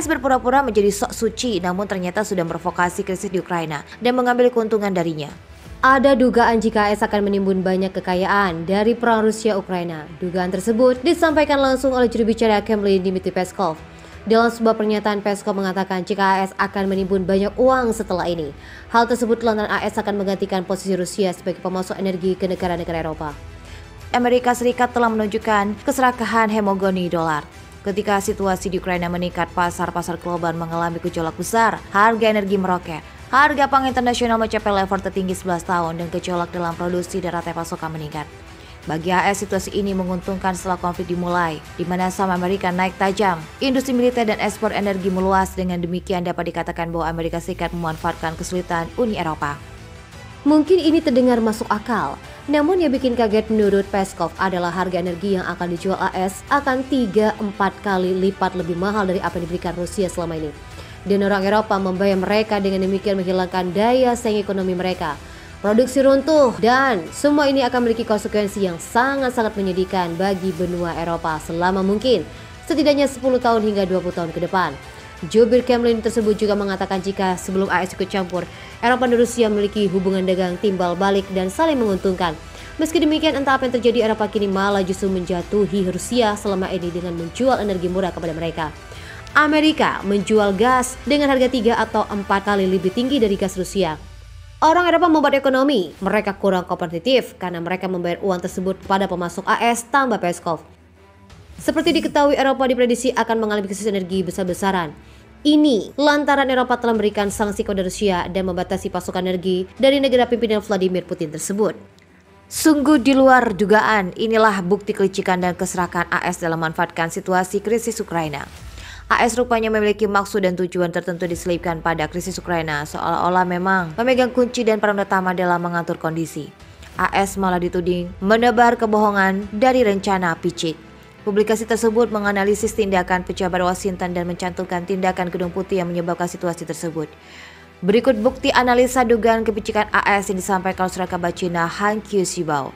AS berpura-pura menjadi sok suci namun ternyata sudah memprovokasi krisis di Ukraina dan mengambil keuntungan darinya. Ada dugaan jika AS akan menimbun banyak kekayaan dari perang Rusia-Ukraina. Dugaan tersebut disampaikan langsung oleh juru bicara Kremlin Dmitry Peskov. Dalam sebuah pernyataan, Peskov mengatakan jika AS akan menimbun banyak uang setelah ini. Hal tersebut lantaran AS akan menggantikan posisi Rusia sebagai pemasok energi ke negara-negara Eropa. Amerika Serikat telah menunjukkan keserakahan hegemoni dolar. Ketika situasi di Ukraina meningkat, pasar-pasar global mengalami gejolak besar, harga energi meroket. Harga pangan internasional mencapai level tertinggi 11 tahun dan gejolak dalam produksi dan rantai pasokan meningkat. Bagi AS, situasi ini menguntungkan setelah konflik dimulai, di mana saham Amerika naik tajam. Industri militer dan ekspor energi meluas, dengan demikian dapat dikatakan bahwa Amerika Serikat memanfaatkan kesulitan Uni Eropa. Mungkin ini terdengar masuk akal, namun yang bikin kaget menurut Peskov adalah harga energi yang akan dijual AS akan 3-4 kali lipat lebih mahal dari apa yang diberikan Rusia selama ini. Dan orang Eropa membayar mereka dengan demikian menghilangkan daya saing ekonomi mereka. Produksi runtuh dan semua ini akan memiliki konsekuensi yang sangat-sangat menyedihkan bagi benua Eropa selama mungkin setidaknya 10 tahun hingga 20 tahun ke depan. Jubir Kremlin tersebut juga mengatakan jika sebelum AS ikut campur, Eropa dan Rusia memiliki hubungan dagang timbal balik dan saling menguntungkan. Meski demikian, entah apa yang terjadi, Eropa kini malah justru menjatuhi Rusia selama ini dengan menjual energi murah kepada mereka. Amerika menjual gas dengan harga 3 atau 4 kali lebih tinggi dari gas Rusia. Orang Eropa membuat ekonomi mereka kurang kompetitif karena mereka membayar uang tersebut kepada pemasok AS, tambah Peskov. Seperti diketahui, Eropa diprediksi akan mengalami krisis energi besar-besaran. Ini lantaran Eropa telah memberikan sanksi kepada Rusia dan membatasi pasokan energi dari negara pimpinan Vladimir Putin tersebut. Sungguh di luar dugaan, inilah bukti kelicikan dan keserakahan AS dalam memanfaatkan situasi krisis Ukraina. AS rupanya memiliki maksud dan tujuan tertentu diselipkan pada krisis Ukraina, seolah-olah memang memegang kunci dan peran utama dalam mengatur kondisi. AS malah dituding menebar kebohongan dari rencana picik. Publikasi tersebut menganalisis tindakan pejabat Washington dan mencantumkan tindakan Gedung Putih yang menyebabkan situasi tersebut. Berikut bukti analisa dugaan kepicikan AS yang disampaikan oleh surat kabar Cina Han Qiusibao.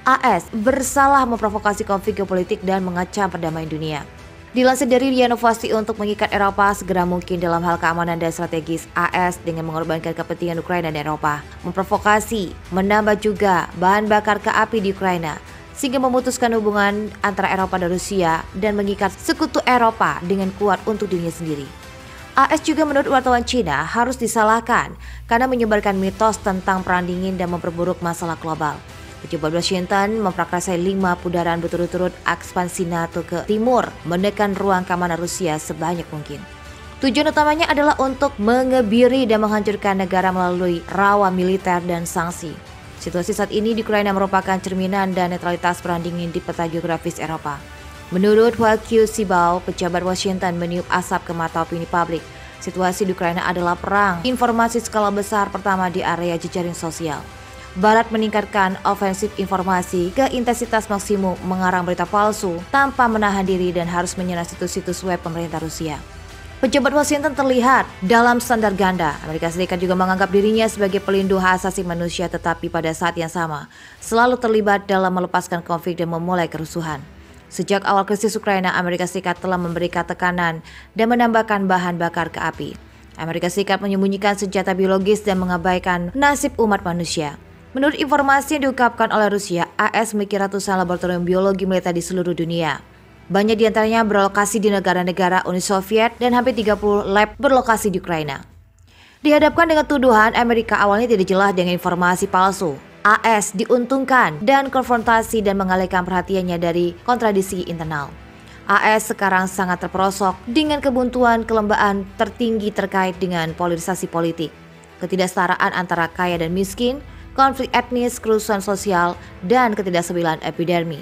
AS bersalah memprovokasi konflik geopolitik dan mengacam perdamaian dunia. Dilansir dari Inovasi untuk mengikat Eropa segera mungkin dalam hal keamanan dan strategis, AS dengan mengorbankan kepentingan Ukraina dan Eropa, memprovokasi, menambah juga bahan bakar ke api di Ukraina, sehingga memutuskan hubungan antara Eropa dan Rusia dan mengikat sekutu Eropa dengan kuat untuk dirinya sendiri. AS juga menurut wartawan Cina harus disalahkan karena menyebarkan mitos tentang perang dingin dan memperburuk masalah global. Pejabat Washington memprakarsai 5 putaran berturut-turut ekspansi NATO ke timur, menekan ruang keamanan Rusia sebanyak mungkin. Tujuan utamanya adalah untuk mengebiri dan menghancurkan negara melalui rawa militer dan sanksi. Situasi saat ini di Ukraina merupakan cerminan dan netralitas perang dingin di peta geografis Eropa. Menurut Han Qiusibao, pejabat Washington meniup asap ke mata opini publik. Situasi di Ukraina adalah perang informasi skala besar pertama di area jejaring sosial. Barat meningkatkan ofensif informasi ke intensitas maksimum, mengarang berita palsu tanpa menahan diri dan harus menyerang situs-situs web pemerintah Rusia. Pejabat Washington terlihat dalam standar ganda. Amerika Serikat juga menganggap dirinya sebagai pelindung hak asasi manusia, tetapi pada saat yang sama selalu terlibat dalam melepaskan konflik dan memulai kerusuhan. Sejak awal krisis Ukraina, Amerika Serikat telah memberikan tekanan dan menambahkan bahan bakar ke api. Amerika Serikat menyembunyikan senjata biologis dan mengabaikan nasib umat manusia. Menurut informasi yang diungkapkan oleh Rusia, AS memiliki ratusan laboratorium biologi militer di seluruh dunia. Banyak diantaranya berlokasi di negara-negara Uni Soviet dan hampir 30 lab berlokasi di Ukraina. Dihadapkan dengan tuduhan, Amerika awalnya tidak jelas dengan informasi palsu. AS diuntungkan dan konfrontasi dan mengalihkan perhatiannya dari kontradiksi internal. AS sekarang sangat terperosok dengan kebuntuan kelembaan tertinggi terkait dengan polarisasi politik, ketidaksetaraan antara kaya dan miskin, konflik etnis, kerusuhan sosial, dan ketidakstabilan epidemi.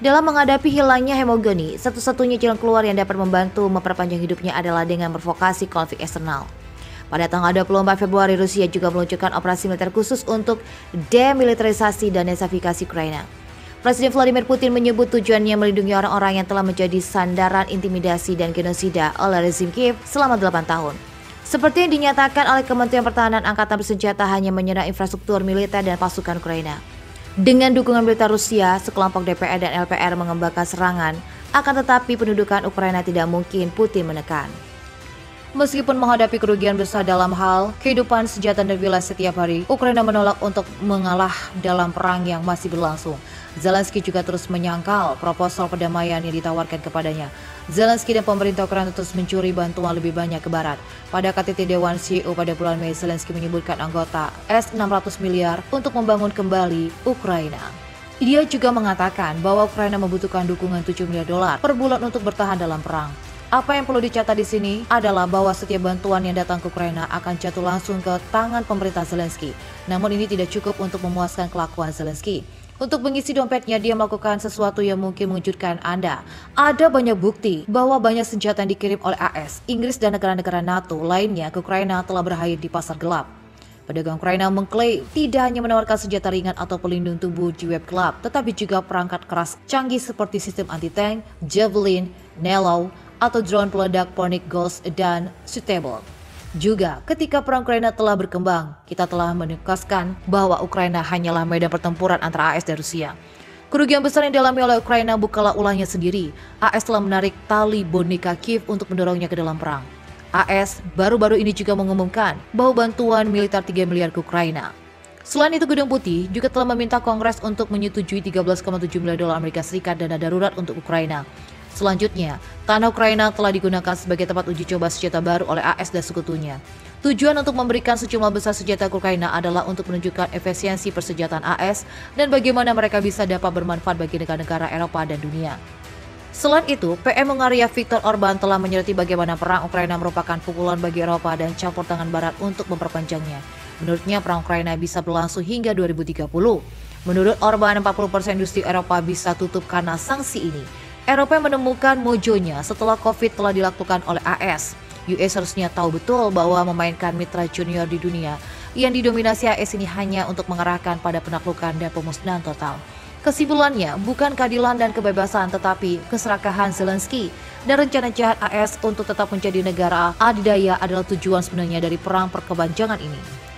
Dalam menghadapi hilangnya hegemoni, satu-satunya jalan keluar yang dapat membantu memperpanjang hidupnya adalah dengan memrovokasi konflik eksternal. Pada tanggal 24 Februari, Rusia juga meluncurkan operasi militer khusus untuk demilitarisasi dan denazifikasi Ukraina. Presiden Vladimir Putin menyebut tujuannya melindungi orang-orang yang telah menjadi sandaran intimidasi dan genosida oleh rezim Kiev selama 8 tahun. Seperti yang dinyatakan oleh Kementerian Pertahanan, Angkatan Bersenjata hanya menyerang infrastruktur militer dan pasukan Ukraina. Dengan dukungan militer Rusia, sekelompok DPR dan LPR mengembangkan serangan, akan tetapi pendudukan Ukraina tidak mungkin Putin menekan. Meskipun menghadapi kerugian besar dalam hal kehidupan senjata dan wilayah setiap hari, Ukraina menolak untuk mengalah dalam perang yang masih berlangsung. Zelensky juga terus menyangkal proposal perdamaian yang ditawarkan kepadanya. Zelensky dan pemerintah Ukraina terus mencuri bantuan lebih banyak ke barat. Pada KTT Dewan CEO pada bulan Mei, Zelensky menyebutkan anggota S-600 miliar untuk membangun kembali Ukraina. Dia juga mengatakan bahwa Ukraina membutuhkan dukungan 7 miliar dolar per bulan untuk bertahan dalam perang. Apa yang perlu dicatat di sini adalah bahwa setiap bantuan yang datang ke Ukraina akan jatuh langsung ke tangan pemerintah Zelensky. Namun ini tidak cukup untuk memuaskan kelakuan Zelensky. Untuk mengisi dompetnya, dia melakukan sesuatu yang mungkin mengejutkan Anda. Ada banyak bukti bahwa banyak senjata yang dikirim oleh AS, Inggris dan negara-negara NATO lainnya ke Ukraina telah berakhir di pasar gelap. Pedagang Ukraina mengklaim tidak hanya menawarkan senjata ringan atau pelindung tubuh di web gelap, tetapi juga perangkat keras canggih seperti sistem anti-tank, Javelin, Nelo, atau drone peledak Pornik Ghost dan Suitable. Juga, ketika perang Ukraina telah berkembang, kita telah menegaskan bahwa Ukraina hanyalah medan pertempuran antara AS dan Rusia. Kerugian besar yang dialami oleh Ukraina bukanlah ulahnya sendiri. AS telah menarik tali boneka Kiev untuk mendorongnya ke dalam perang. AS baru-baru ini juga mengumumkan bahwa bantuan militer 3 miliar ke Ukraina. Selain itu, Gedung Putih juga telah meminta Kongres untuk menyetujui 13,7 miliar dolar Amerika Serikat dana darurat untuk Ukraina. Selanjutnya, tanah Ukraina telah digunakan sebagai tempat uji coba senjata baru oleh AS dan sekutunya. Tujuan untuk memberikan sejumlah besar senjata ke Ukraina adalah untuk menunjukkan efisiensi persenjataan AS dan bagaimana mereka bisa dapat bermanfaat bagi negara-negara Eropa dan dunia. Selain itu, PM Hungaria Viktor Orban telah menyoroti bagaimana perang Ukraina merupakan pukulan bagi Eropa dan campur tangan Barat untuk memperpanjangnya. Menurutnya, perang Ukraina bisa berlangsung hingga 2030. Menurut Orban, 40% industri Eropa bisa tutup karena sanksi ini. Eropa menemukan mojonya setelah COVID telah dilakukan oleh AS. US harusnya tahu betul bahwa memainkan mitra junior di dunia yang didominasi AS ini hanya untuk mengarahkan pada penaklukan dan pemusnahan total. Kesimpulannya, bukan keadilan dan kebebasan, tetapi keserakahan Zelensky dan rencana jahat AS untuk tetap menjadi negara adidaya adalah tujuan sebenarnya dari perang perkepanjangan ini.